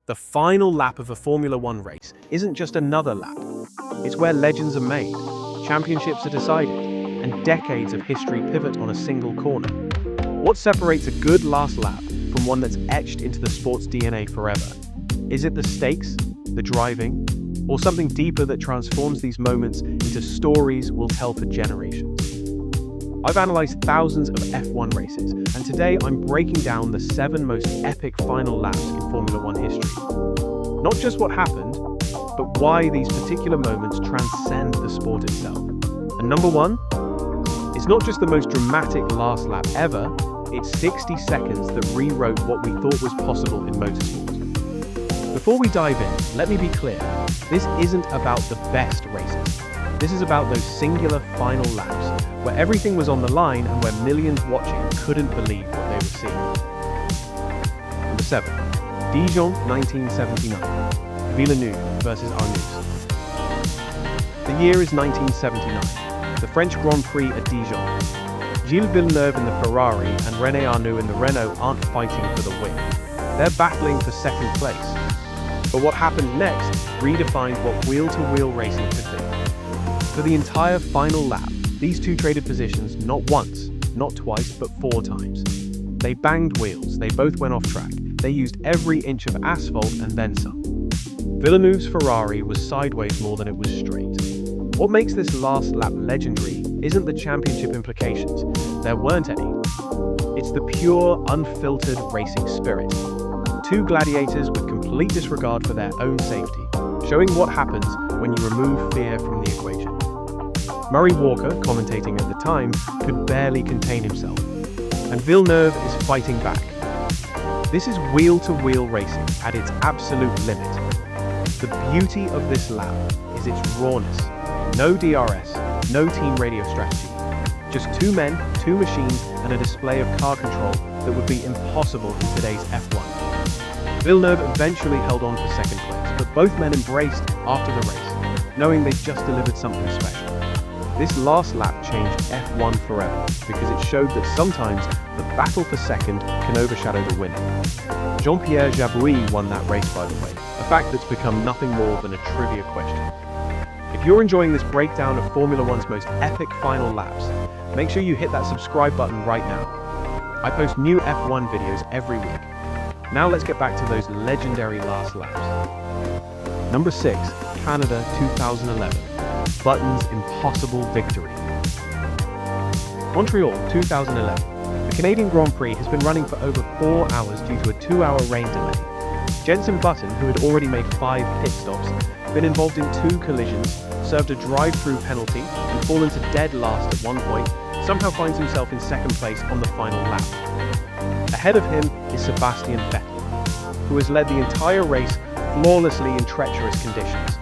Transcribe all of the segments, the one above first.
The final lap of a Formula One race isn't just another lap. It's where legends are made, championships are decided, and decades of history pivot on a single corner. What separates a good last lap from one that's etched into the sport's DNA forever? Is it the stakes, the driving, or something deeper that transforms these moments into stories we'll tell for generations? I've analysed thousands of F1 races, and today I'm breaking down the 7 most epic final laps in Formula One history. Not just what happened, but why these particular moments transcend the sport itself. And number 1, it's not just the most dramatic last lap ever, it's 60 seconds that rewrote what we thought was possible in motorsport. Before we dive in, let me be clear, this isn't about the best races. This is about those singular final laps, where everything was on the line and where millions watching couldn't believe what they were seeing. Number 7. Dijon 1979. Villeneuve versus Arnoux. The year is 1979. The French Grand Prix at Dijon. Gilles Villeneuve in the Ferrari and René Arnoux in the Renault aren't fighting for the win. They're battling for second place. But what happened next redefined what wheel-to-wheel racing could be. For the entire final lap, these two traded positions not once, not twice, but 4 times. They banged wheels, they both went off track, they used every inch of asphalt and then some. Villeneuve's Ferrari was sideways more than it was straight. What makes this last lap legendary isn't the championship implications, there weren't any. It's the pure, unfiltered racing spirit. 2 gladiators with complete disregard for their own safety, showing what happens when you remove fear from the equation. Murray Walker, commentating at the time, could barely contain himself, and Villeneuve is fighting back. This is wheel-to-wheel racing at its absolute limit. The beauty of this lap is its rawness. No DRS, no team radio strategy. Just 2 men, 2 machines, and a display of car control that would be impossible in today's F1. Villeneuve eventually held on for second place, but both men embraced after the race, knowing they'd just delivered something special. This last lap changed F1 forever, because it showed that sometimes the battle for second can overshadow the winner. Jean-Pierre Jabouille won that race, by the way, a fact that's become nothing more than a trivia question. If you're enjoying this breakdown of Formula One's most epic final laps, make sure you hit that subscribe button right now. I post new F1 videos every week. Now let's get back to those legendary last laps. Number 6, Canada 2011. Button's impossible victory. Montreal 2011. The Canadian Grand Prix has been running for over 4 hours due to a 2-hour rain delay. Jenson Button, who had already made 5 pit stops, been involved in 2 collisions, served a drive-through penalty, and fallen to dead last at one point, somehow finds himself in second place on the final lap. Ahead of him is Sebastian Vettel, who has led the entire race flawlessly in treacherous conditions.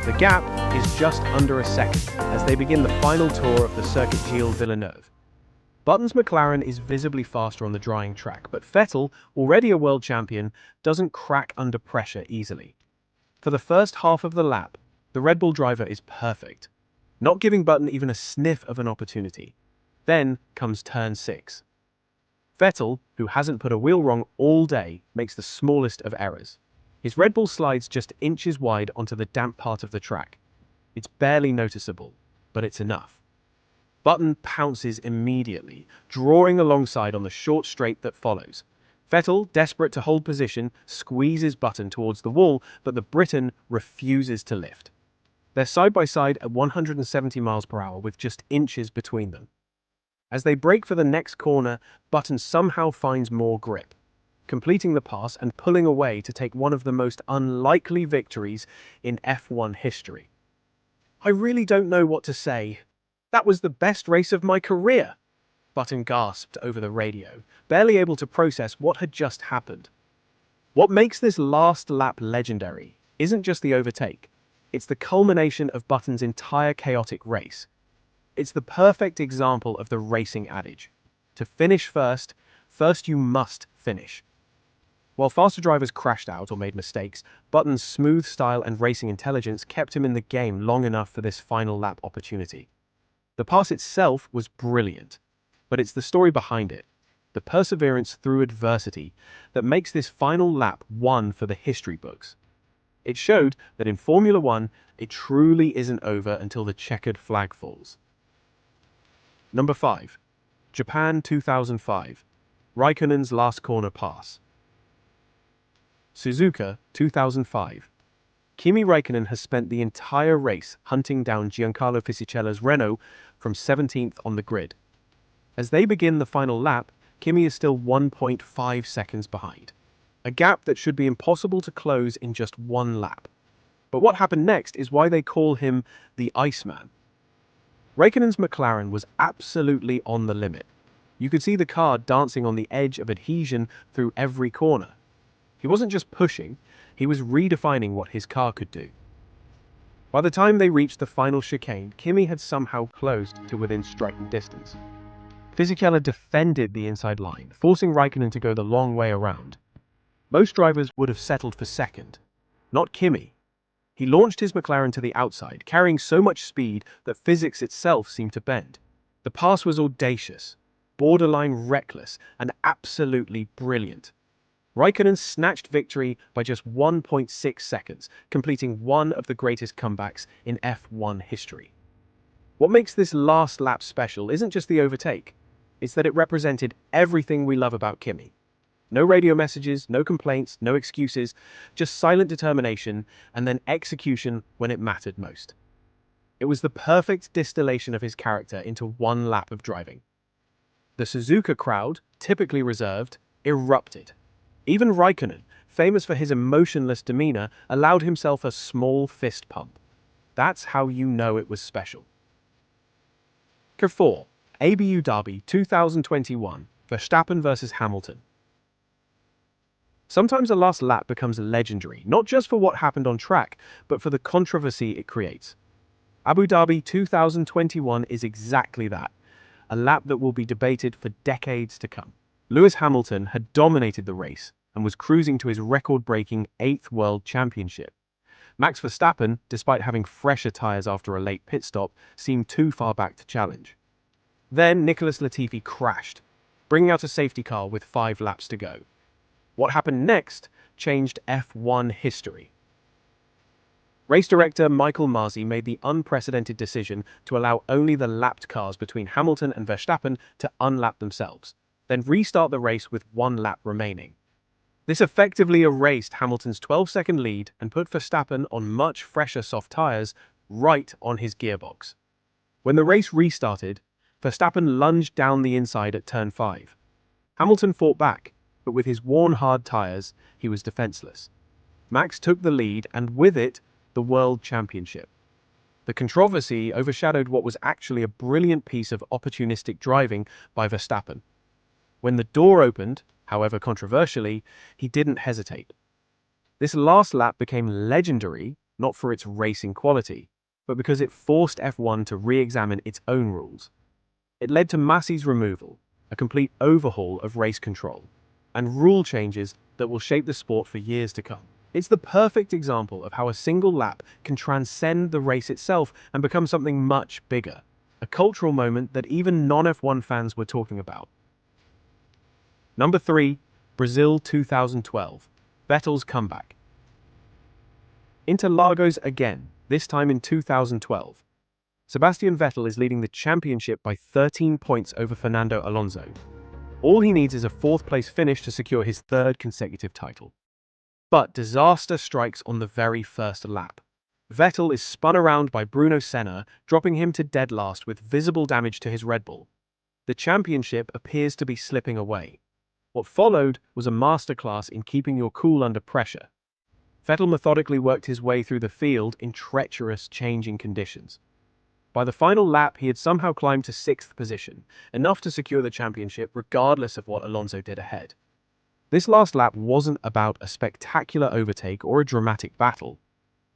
The gap is just under a second as they begin the final tour of the Circuit Gilles Villeneuve. Button's McLaren is visibly faster on the drying track, but Vettel, already a world champion, doesn't crack under pressure easily. For the first half of the lap, the Red Bull driver is perfect, not giving Button even a sniff of an opportunity. Then comes turn 6. Vettel, who hasn't put a wheel wrong all day, makes the smallest of errors. His Red Bull slides just inches wide onto the damp part of the track. It's barely noticeable, but it's enough. Button pounces immediately, drawing alongside on the short straight that follows. Vettel, desperate to hold position, squeezes Button towards the wall, but the Briton refuses to lift. They're side by side at 170 miles per hour with just inches between them. As they brake for the next corner, Button somehow finds more grip, completing the pass and pulling away to take one of the most unlikely victories in F1 history. "I really don't know what to say. That was the best race of my career," Button gasped over the radio, barely able to process what had just happened. What makes this last lap legendary isn't just the overtake. It's the culmination of Button's entire chaotic race. It's the perfect example of the racing adage. To finish first you must finish. While faster drivers crashed out or made mistakes, Button's smooth style and racing intelligence kept him in the game long enough for this final lap opportunity. The pass itself was brilliant, but it's the story behind it. the perseverance through adversity that makes this final lap one for the history books. It showed that in Formula One, it truly isn't over until the checkered flag falls. Number 5. Japan 2005. Räikkönen's last corner pass. Suzuka 2005. Kimi Räikkönen has spent the entire race hunting down Giancarlo Fisichella's Renault from 17th on the grid. As they begin the final lap, Kimi is still 1.5 seconds behind, a gap that should be impossible to close in just one lap. But what happened next is why they call him the Iceman. Räikkönen's McLaren was absolutely on the limit. You could see the car dancing on the edge of adhesion through every corner. He wasn't just pushing, he was redefining what his car could do. By the time they reached the final chicane, Kimi had somehow closed to within striking distance. Fisichella defended the inside line, forcing Räikkönen to go the long way around. Most drivers would have settled for second. Not Kimi. He launched his McLaren to the outside, carrying so much speed that physics itself seemed to bend. The pass was audacious, borderline reckless, and absolutely brilliant. Räikkönen snatched victory by just 1.6 seconds, completing one of the greatest comebacks in F1 history. What makes this last lap special isn't just the overtake, it's that it represented everything we love about Kimi. No radio messages, no complaints, no excuses, just silent determination and then execution when it mattered most. It was the perfect distillation of his character into one lap of driving. The Suzuka crowd, typically reserved, erupted. Even Räikkönen, famous for his emotionless demeanor, allowed himself a small fist pump. That's how you know it was special. 4. Abu Dhabi 2021. Verstappen versus Hamilton. Sometimes a last lap becomes legendary, not just for what happened on track, but for the controversy it creates. Abu Dhabi 2021 is exactly that, a lap that will be debated for decades to come. Lewis Hamilton had dominated the race and was cruising to his record-breaking 8th World Championship. Max Verstappen, despite having fresher tyres after a late pit stop, seemed too far back to challenge. Then Nicholas Latifi crashed, bringing out a safety car with 5 laps to go. What happened next changed F1 history. Race director Michael Masi made the unprecedented decision to allow only the lapped cars between Hamilton and Verstappen to unlap themselves, then restart the race with 1 lap remaining. This effectively erased Hamilton's 12-second lead and put Verstappen on much fresher soft tyres right on his gearbox. When the race restarted, Verstappen lunged down the inside at turn 5. Hamilton fought back, but with his worn hard tyres, he was defenseless. Max took the lead and with it, the World Championship. The controversy overshadowed what was actually a brilliant piece of opportunistic driving by Verstappen. When the door opened, however controversially, he didn't hesitate. This last lap became legendary, not for its racing quality, but because it forced F1 to re-examine its own rules. It led to Masi's removal, a complete overhaul of race control, and rule changes that will shape the sport for years to come. It's the perfect example of how a single lap can transcend the race itself and become something much bigger, a cultural moment that even non-F1 fans were talking about. Number 3. Brazil 2012. Vettel's comeback. Interlagos again, this time in 2012. Sebastian Vettel is leading the championship by 13 points over Fernando Alonso. All he needs is a 4th-place finish to secure his 3rd consecutive title. But disaster strikes on the very first lap. Vettel is spun around by Bruno Senna, dropping him to dead last with visible damage to his Red Bull. The championship appears to be slipping away. What followed was a masterclass in keeping your cool under pressure. Vettel methodically worked his way through the field in treacherous changing conditions. By the final lap, he had somehow climbed to 6th position, enough to secure the championship regardless of what Alonso did ahead. This last lap wasn't about a spectacular overtake or a dramatic battle.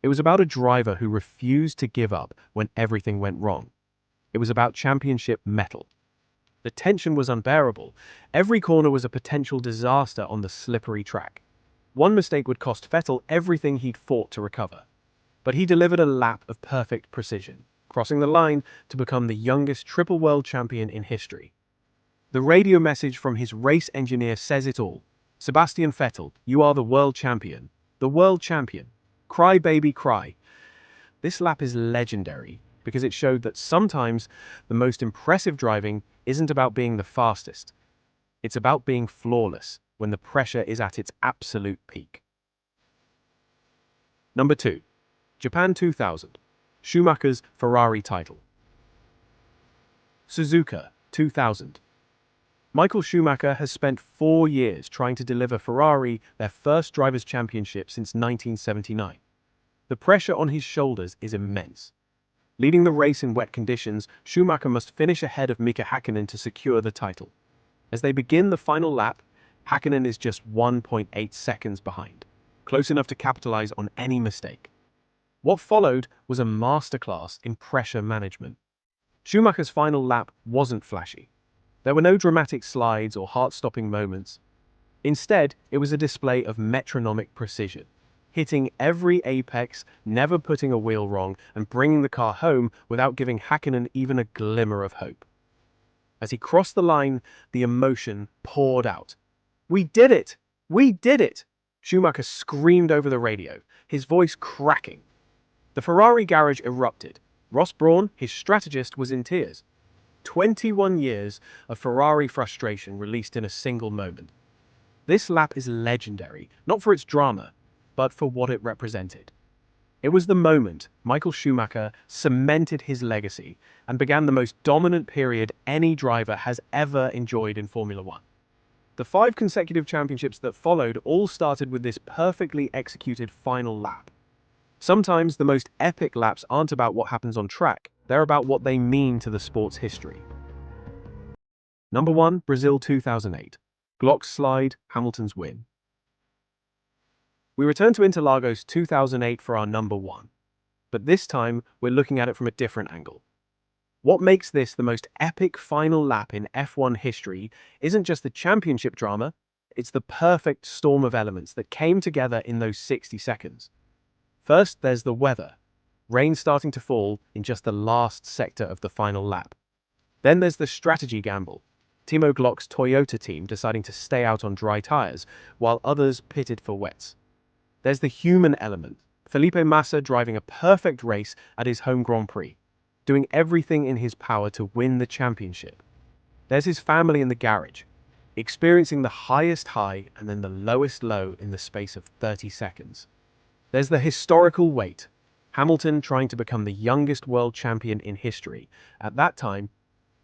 It was about a driver who refused to give up when everything went wrong. It was about championship mettle. The tension was unbearable. Every corner was a potential disaster on the slippery track. One mistake would cost Vettel everything he'd fought to recover. But he delivered a lap of perfect precision, crossing the line to become the youngest triple world champion in history. The radio message from his race engineer says it all. Sebastian Vettel, you are the world champion. The world champion. Cry, baby, cry. This lap is legendary because it showed that sometimes the most impressive driving isn't about being the fastest. It's about being flawless when the pressure is at its absolute peak. Number 2. Japan 2000. Schumacher's Ferrari title. Suzuka 2000. Michael Schumacher has spent 4 years trying to deliver Ferrari their first Drivers' Championship since 1979. The pressure on his shoulders is immense. Leading the race in wet conditions, Schumacher must finish ahead of Mika Häkkinen to secure the title. As they begin the final lap, Häkkinen is just 1.8 seconds behind, close enough to capitalize on any mistake. What followed was a masterclass in pressure management. Schumacher's final lap wasn't flashy. There were no dramatic slides or heart-stopping moments. Instead, it was a display of metronomic precision, hitting every apex, never putting a wheel wrong, and bringing the car home without giving Häkkinen even a glimmer of hope. As he crossed the line, the emotion poured out. "We did it! We did it!" Schumacher screamed over the radio, his voice cracking. The Ferrari garage erupted. Ross Brawn, his strategist, was in tears. 21 years of Ferrari frustration released in a single moment. This lap is legendary, not for its drama, but for what it represented. It was the moment Michael Schumacher cemented his legacy and began the most dominant period any driver has ever enjoyed in Formula One. The 5 consecutive championships that followed all started with this perfectly executed final lap. Sometimes the most epic laps aren't about what happens on track, they're about what they mean to the sport's history. Number 1, Brazil 2008. Glock's slide, Hamilton's win. We return to Interlagos 2008 for our number 1. But this time, we're looking at it from a different angle. What makes this the most epic final lap in F1 history isn't just the championship drama, it's the perfect storm of elements that came together in those 60 seconds. First, there's the weather. Rain starting to fall in just the last sector of the final lap. Then there's the strategy gamble. Timo Glock's Toyota team deciding to stay out on dry tires, while others pitted for wets. There's the human element. Felipe Massa driving a perfect race at his home Grand Prix, doing everything in his power to win the championship. There's his family in the garage, experiencing the highest high and then the lowest low in the space of 30 seconds. There's the historical weight. Hamilton trying to become the youngest world champion in history at that time,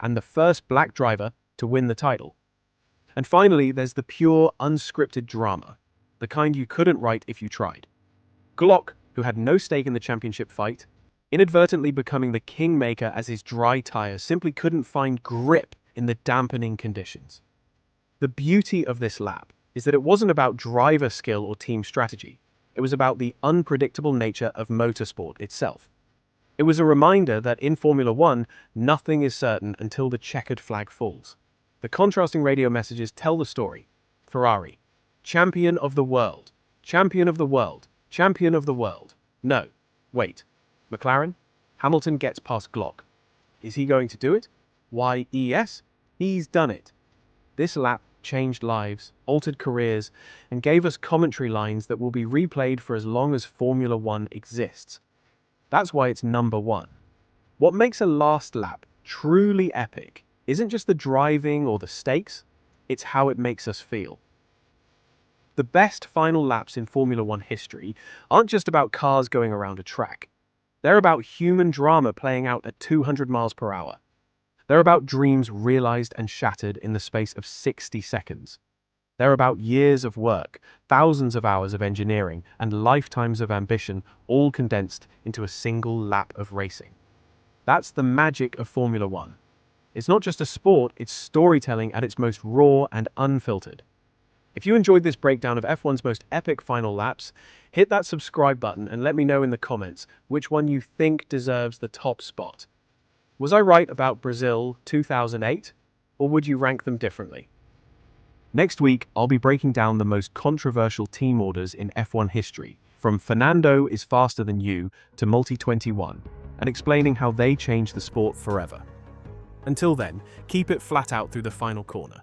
and the first black driver to win the title. And finally, there's the pure, unscripted drama, the kind you couldn't write if you tried. Glock, who had no stake in the championship fight, inadvertently becoming the kingmaker as his dry tires simply couldn't find grip in the dampening conditions. The beauty of this lap is that it wasn't about driver skill or team strategy. It was about the unpredictable nature of motorsport itself. It was a reminder that in Formula One, nothing is certain until the checkered flag falls. The contrasting radio messages tell the story. Ferrari, champion of the world, champion of the world, champion of the world. No, wait. McLaren? Hamilton gets past Glock. Is he going to do it? Why, yes, he's done it. This lap changed lives, altered careers, and gave us commentary lines that will be replayed for as long as Formula One exists. That's why it's number 1. What makes a last lap truly epic isn't just the driving or the stakes, it's how it makes us feel. The best final laps in Formula One history aren't just about cars going around a track. They're about human drama playing out at 200 miles per hour. They're about dreams realized and shattered in the space of 60 seconds. They're about years of work, thousands of hours of engineering, and lifetimes of ambition, all condensed into a single lap of racing. That's the magic of Formula One. It's not just a sport, it's storytelling at its most raw and unfiltered. If you enjoyed this breakdown of F1's most epic final laps, hit that subscribe button and let me know in the comments which one you think deserves the top spot. Was I right about Brazil 2008, or would you rank them differently? Next week, I'll be breaking down the most controversial team orders in F1 history, from Fernando is faster than you to Multi 21, and explaining how they changed the sport forever. Until then, keep it flat out through the final corner.